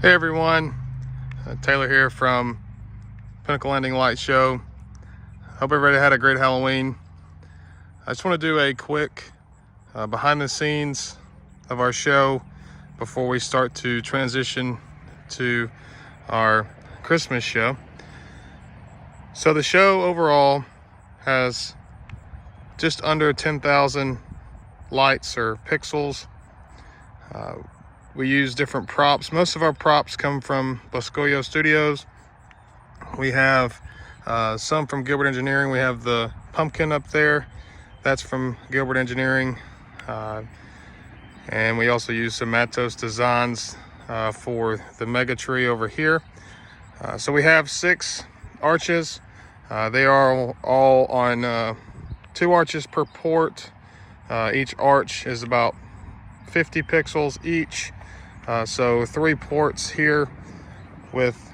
Hey everyone, Taylor here from Pinnacle Landing Light Show. Hope everybody had a great Halloween. I just want to do a quick behind the scenes of our show before we start to transition to our Christmas show. So the show overall has just under 10,000 lights or pixels. We use different props. Most of our props come from Boscoyo Studios. We have some from Gilbert Engineering. We have the pumpkin up there. That's from Gilbert Engineering. And we also use some Matos designs for the mega tree over here. So we have 6 arches. They are all on 2 arches per port. Each arch is about 50 pixels each. So 3 ports here with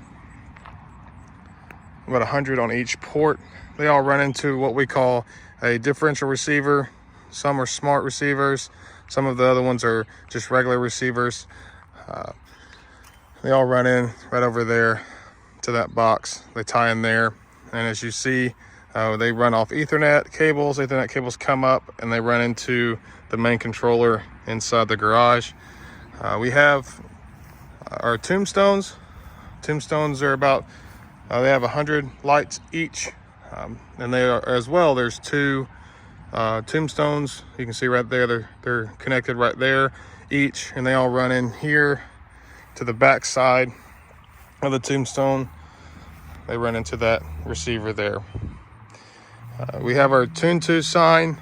about 100 on each port. They all run into what we call a differential receiver. Some are smart receivers. Some of the other ones are just regular receivers. They all run in right over there to that box. They tie in there. And as you see, they run off Ethernet cables. Ethernet cables come up and they run into the main controller inside the garage. We have our tombstones. Tombstones are about, they have 100 lights each. And they are as well, there's 2 tombstones. You can see right there, they're connected right there each, and they all run in here to the back side of the tombstone. They run into that receiver there. We have our Tune 2 sign.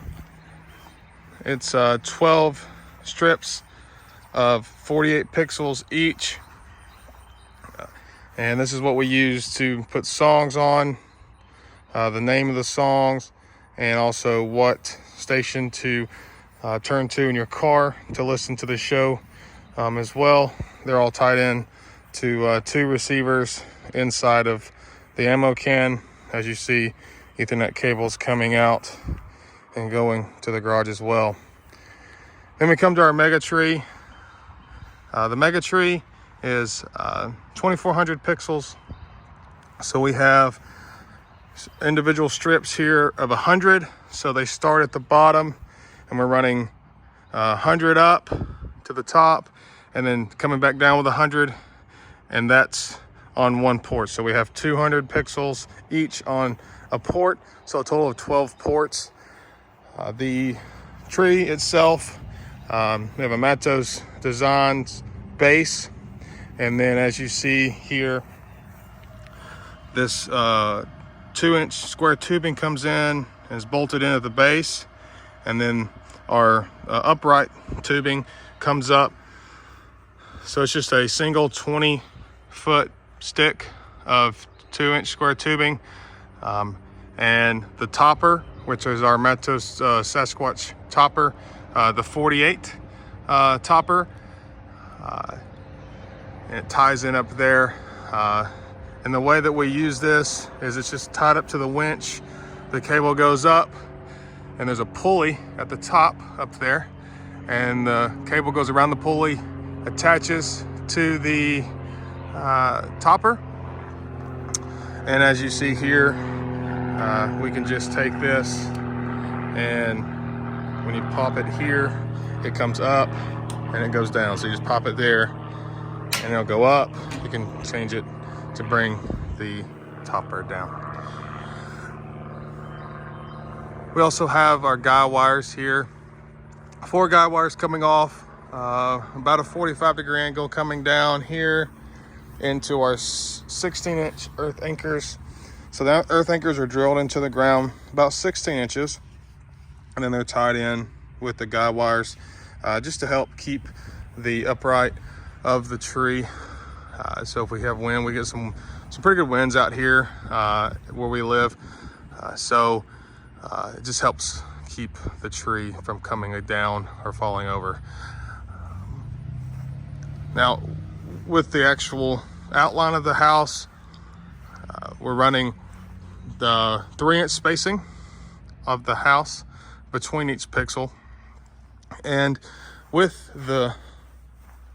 It's 12 strips of 48 pixels each. And this is what we use to put songs on, the name of the songs, and also what station to turn to in your car to listen to the show as well. They're all tied in to 2 receivers inside of the ammo can. As you see, Ethernet cables coming out and going to the garage as well. Then we come to our mega tree. The mega tree is 2400 pixels. So we have individual strips here of 100. So they start at the bottom and we're running 100 up to the top and then coming back down with 100, and that's on 1 port. So we have 200 pixels each on a port, so a total of 12 ports. The tree itself, we have a Matos Designs base, and then as you see here, this 2-inch square tubing comes in and is bolted in at the base, and then our upright tubing comes up. So it's just a single 20-foot stick of 2-inch square tubing, and the topper, which is our Matos Sasquatch topper, the 48 topper. And it ties in up there. And the way that we use this is it's just tied up to the winch. The cable goes up and there's a pulley at the top up there, and the cable goes around the pulley, attaches to the topper. And as you see here, we can just take this, and when you pop it here, it comes up and it goes down. So you just pop it there and it'll go up. You can change it to bring the topper down. We also have our guy wires here. 4 guy wires coming off, about a 45-degree angle coming down here into our 16-inch earth anchors. So the earth anchors are drilled into the ground about 16 inches, and then they're tied in with the guy wires just to help keep the upright of the tree. So if we have wind, we get some pretty good winds out here where we live. It just helps keep the tree from coming down or falling over. Now, with the actual outline of the house, we're running the 3-inch spacing of the house between each pixel. And with the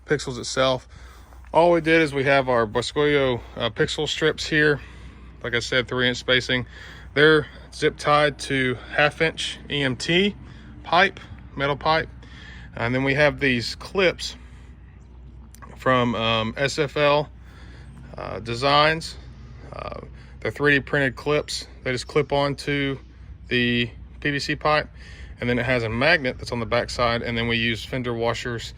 pixels itself, all we did is we have our Boscoyo pixel strips here. Like I said, 3-inch spacing. They're zip tied to 1/2-inch EMT pipe, metal pipe. And then we have these clips from SFL Designs. They're 3D printed clips. They just clip onto the PVC pipe, and then it has a magnet that's on the back side, and then we use fender washers,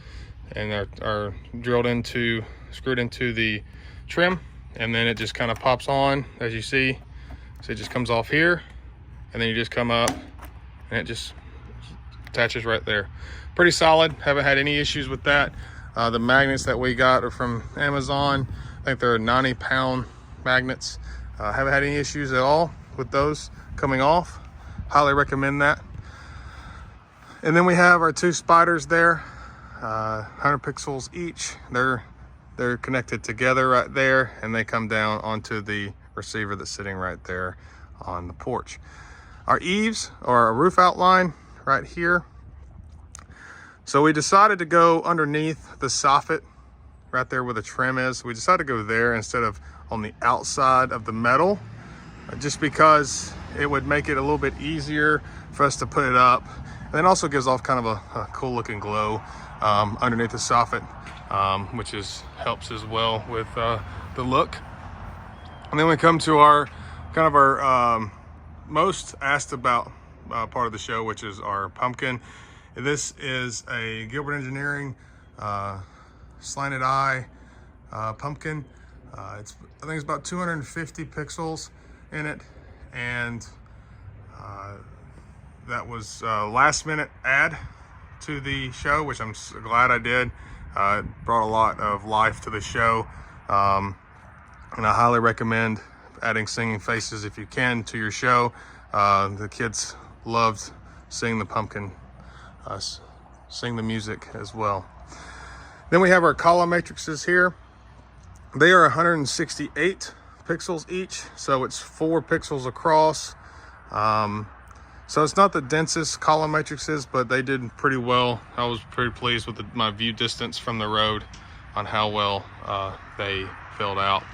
and are drilled into, screwed into the trim, and then it just kind of pops on, as you see. So it just comes off here, and then you just come up, and it just attaches right there. Pretty solid. Haven't had any issues with that. The magnets that we got are from Amazon. I think they're 90-pound magnets. Haven't had any issues at all with those coming off. Highly recommend that. And then we have our 2 spiders there, 100 pixels each. They're connected together right there, and they come down onto the receiver that's sitting right there on the porch. Our eaves, or our roof outline right here. So we decided to go underneath the soffit right there where the trim is. We decided to go there instead of on the outside of the metal, just because it would make it a little bit easier for us to put it up. And then also gives off kind of a cool looking glow underneath the soffit, which helps as well with the look. And then we come to our kind of our most asked about part of the show, which is our pumpkin. This is a Gilbert Engineering slanted eye pumpkin. I think it's about 250 pixels in it, and that was a last minute add to the show, which I'm so glad I did. It brought a lot of life to the show, and I highly recommend adding singing faces if you can to your show. The kids loved seeing the pumpkin sing the music as well. Then we have our column matrices here. They are 168 pixels each, so it's 4 pixels across. So it's not the densest column matrices, but they did pretty well. I was pretty pleased with my view distance from the road on how well they filled out.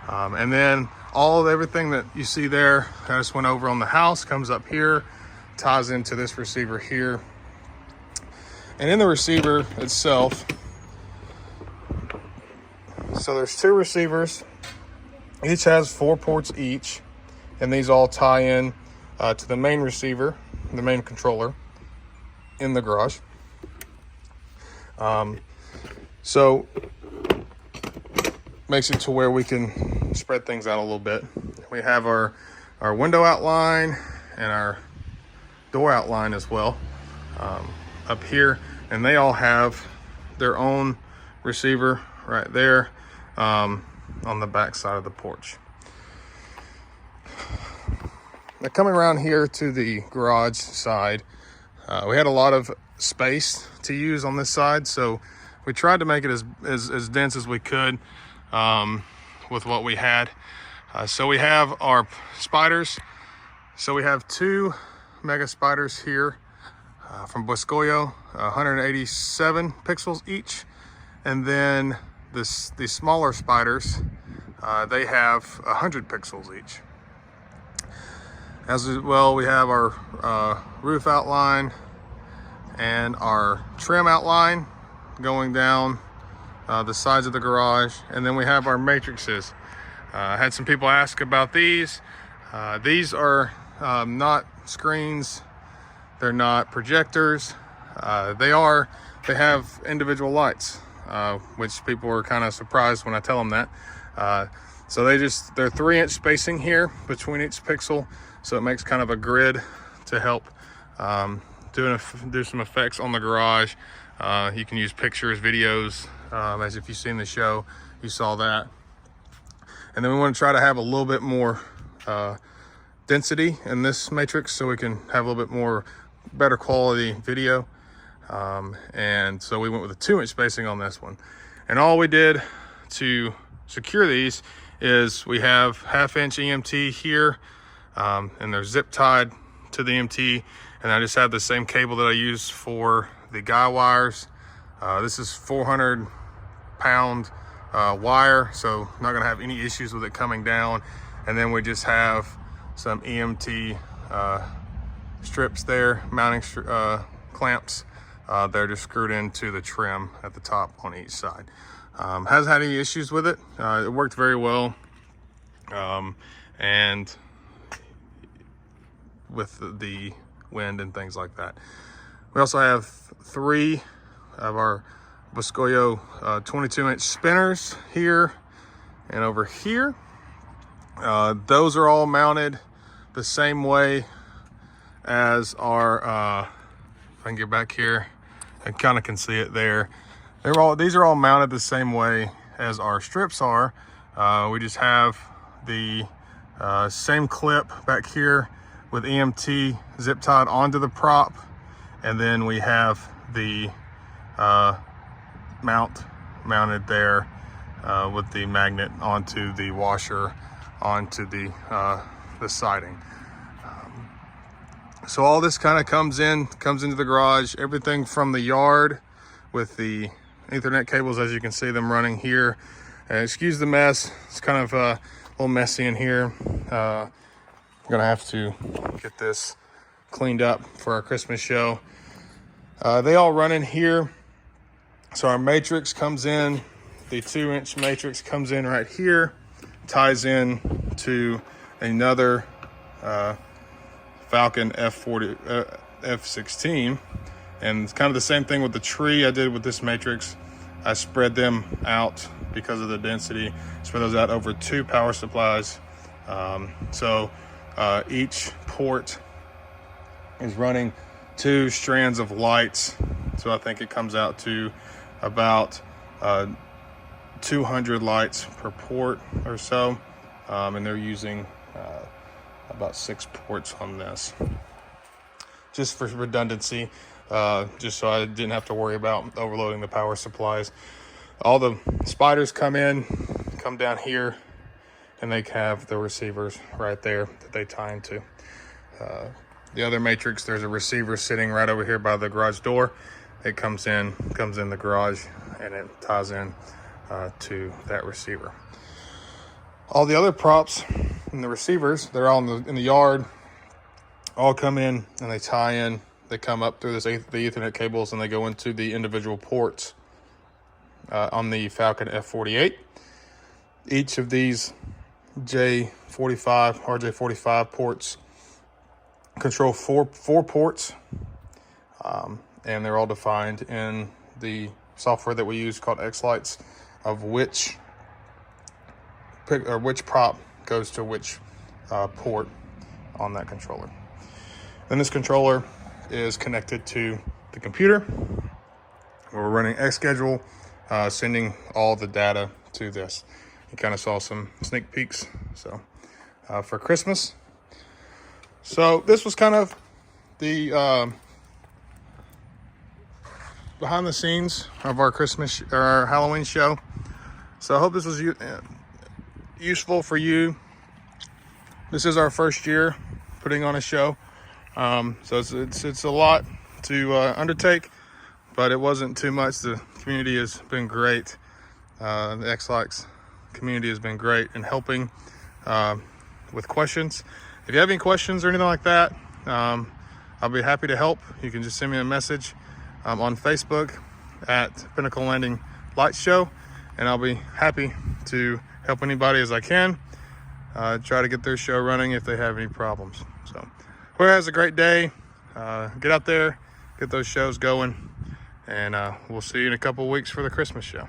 And then everything that you see there, I just went over on the house, comes up here, ties into this receiver here. And in the receiver itself, so there's 2 receivers. Each has 4 ports each, and these all tie in to the main receiver, the main controller in the garage. So makes it to where we can spread things out a little bit. We have our window outline and our door outline as well up here, and they all have their own receiver right there on the back side of the porch. Now coming around here to the garage side, we had a lot of space to use on this side, so we tried to make it as dense as we could with what we had. So we have our spiders. So we have 2 mega spiders here from Boscoyo, 187 pixels each, and then the smaller spiders, they have 100 pixels each. As well, we have our roof outline and our trim outline going down the sides of the garage, and then we have our matrices. I had some people ask about these. These are not screens, they're not projectors. They have individual lights, which people were kind of surprised when I tell them that. So they're 3-inch spacing here between each pixel, so it makes kind of a grid to help do some effects on the garage. You can use pictures, videos, as if you've seen the show, you saw that. And then we want to try to have a little bit more density in this matrix, so we can have a little bit more better quality video. And so we went with a 2-inch spacing on this one. And all we did to secure these is we have 1/2-inch EMT here, and they're zip tied to the EMT. And I just have the same cable that I use for the guy wires. This is 400-pound wire, so not gonna have any issues with it coming down. And then we just have some EMT strips there, mounting clamps. They're just screwed into the trim at the top on each side. Hasn't had any issues with it. It worked very well. And with the wind and things like that. We also have 3 of our Boscoyo 22-inch spinners here and over here. Those are all mounted the same way as our, if I can get back here, I kind of can see it there. These are all mounted the same way as our strips are. We just have the same clip back here with EMT zip tied onto the prop, and then we have the mount mounted there with the magnet onto the washer onto the siding. So all this kind of comes into the garage, everything from the yard with the Ethernet cables, as you can see them running here. Excuse the mess, it's kind of a little messy in here. I'm gonna have to get this cleaned up for our Christmas show. They all run in here. So our matrix comes in, the 2-inch matrix comes in right here, ties in to another Falcon F16, and it's kind of the same thing with the tree I did with this matrix. I spread them out because of the density, spread those out over 2 power supplies. So each port is running 2 strands of lights. So I think it comes out to about 200 lights per port or so. And they're using about 6 ports on this, just for redundancy, just so I didn't have to worry about overloading the power supplies. All the spiders come down here, and they have the receivers right there that they tie into. The other matrix, there's a receiver sitting right over here by the garage door. It comes in the garage, and it ties in to that receiver. All the other props and the receivers, they're all in the yard, all come in and they tie in. They come up through the Ethernet cables and they go into the individual ports on the Falcon F48. Each of these RJ45 ports control four ports, and they're all defined in the software that we use called X-Lights, of which prop goes to which port on that controller. Then this controller is connected to the computer. We're running Xschedule, sending all the data to this. You kind of saw some sneak peeks for Christmas. So this was kind of the behind the scenes of our our Halloween show. So I hope this was useful for you. This is our first year putting on a show, so it's a lot to undertake, but it wasn't too much. The community has been great. The X-Lights community has been great in helping with questions. If you have any questions or anything like that, I'll be happy to help. You can just send me a message on Facebook at Pinnacle Landing Light Show, and I'll be happy to help anybody as I can. Try to get their show running if they have any problems. So, whoever has a great day, get out there, get those shows going, and we'll see you in a couple weeks for the Christmas show.